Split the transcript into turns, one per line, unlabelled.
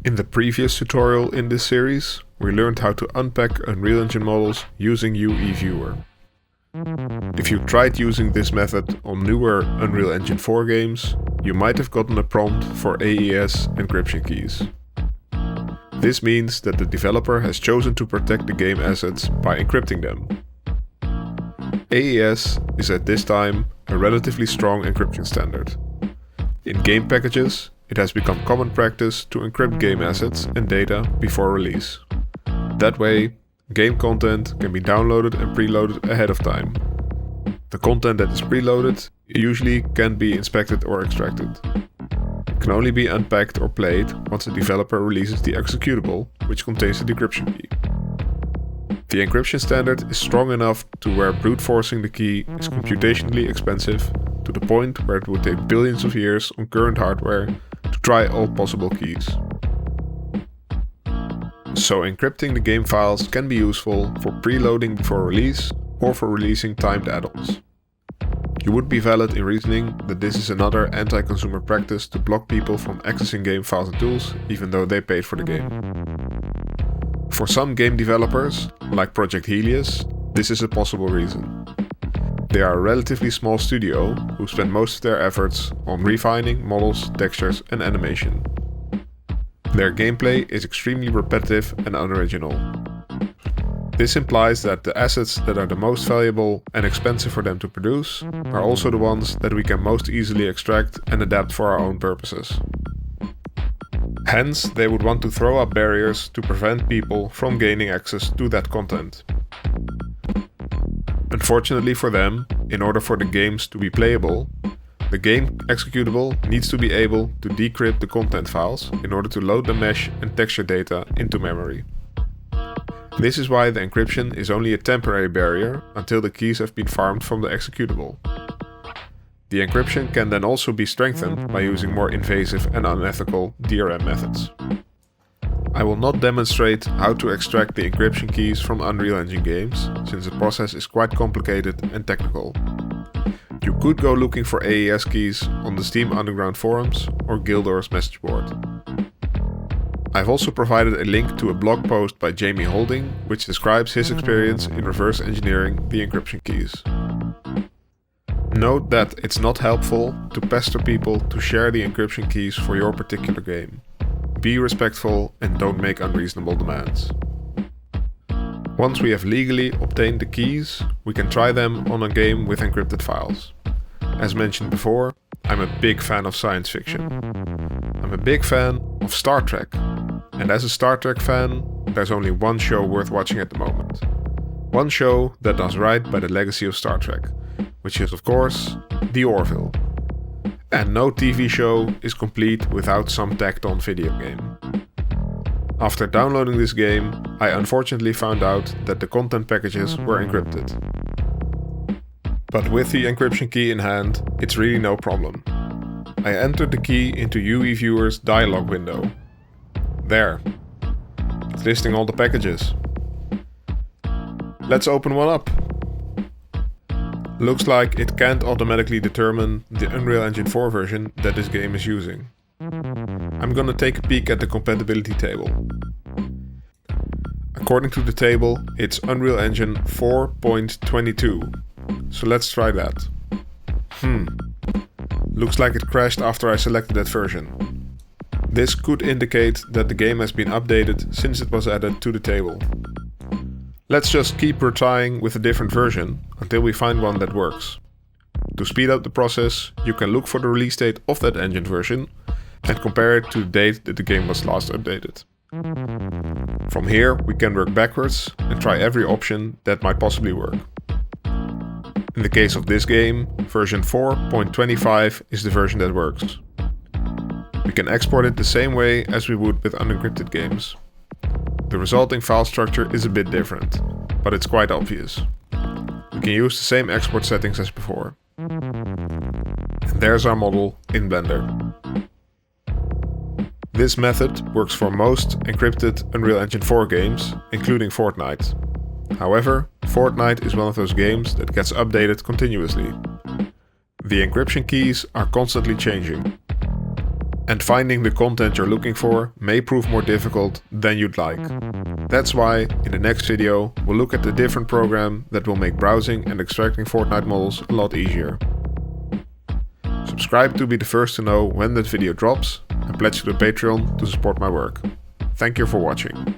In the previous tutorial in this series, we learned how to unpack Unreal Engine models using UE Viewer. If you tried using this method on newer Unreal Engine 4 games, you might have gotten a prompt for AES encryption keys. This means that the developer has chosen to protect the game assets by encrypting them. AES is at this time a relatively strong encryption standard. In game packages, it has become common practice to encrypt game assets and data before release. That way, game content can be downloaded and preloaded ahead of time. The content that is preloaded usually can't be inspected or extracted. It can only be unpacked or played once the developer releases the executable, which contains the decryption key. The encryption standard is strong enough to where brute forcing the key is computationally expensive, to the point where it would take billions of years on current hardware to try all possible keys. So encrypting the game files can be useful for preloading before release or for releasing timed add-ons. You would be valid in reasoning that this is another anti-consumer practice to block people from accessing game files and tools even though they paid for the game. For some game developers, like Project Helios, this is a possible reason. They are a relatively small studio who spend most of their efforts on refining models, textures and animation. Their gameplay is extremely repetitive and unoriginal. This implies that the assets that are the most valuable and expensive for them to produce are also the ones that we can most easily extract and adapt for our own purposes. Hence, they would want to throw up barriers to prevent people from gaining access to that content. Unfortunately for them, in order for the games to be playable, the game executable needs to be able to decrypt the content files in order to load the mesh and texture data into memory. This is why the encryption is only a temporary barrier until the keys have been farmed from the executable. The encryption can then also be strengthened by using more invasive and unethical DRM methods. I will not demonstrate how to extract the encryption keys from Unreal Engine games, since the process is quite complicated and technical. You could go looking for AES keys on the Steam Underground forums or Gildor's message board. I've also provided a link to a blog post by Jamie Holding, which describes his experience in reverse engineering the encryption keys. Note that it's not helpful to pester people to share the encryption keys for your particular game. Be respectful and don't make unreasonable demands. Once we have legally obtained the keys, we can try them on a game with encrypted files. As mentioned before, I'm a big fan of science fiction. I'm a big fan of Star Trek. And as a Star Trek fan, there's only one show worth watching at the moment. One show that does right by the legacy of Star Trek, which is of course The Orville. And no TV show is complete without some tacked-on video game. After downloading this game, I unfortunately found out that the content packages were encrypted. But with the encryption key in hand, it's really no problem. I entered the key into UE Viewer's dialog window. There. It's listing all the packages. Let's open one up. Looks like it can't automatically determine the Unreal Engine 4 version that this game is using. I'm gonna take a peek at the compatibility table. According to the table, it's Unreal Engine 4.22. So let's try that. Looks like it crashed after I selected that version. This could indicate that the game has been updated since it was added to the table. Let's just keep retrying with a different version until we find one that works. To speed up the process, you can look for the release date of that engine version and compare it to the date that the game was last updated. From here, we can work backwards and try every option that might possibly work. In the case of this game, version 4.25 is the version that works. We can export it the same way as we would with unencrypted games. The resulting file structure is a bit different, but it's quite obvious. We can use the same export settings as before. And there's our model in Blender. This method works for most encrypted Unreal Engine 4 games, including Fortnite. However, Fortnite is one of those games that gets updated continuously. The encryption keys are constantly changing. And finding the content you're looking for may prove more difficult than you'd like. That's why, in the next video, we'll look at a different program that will make browsing and extracting Fortnite models a lot easier. Subscribe to be the first to know when that video drops, and pledge to the Patreon to support my work. Thank you for watching.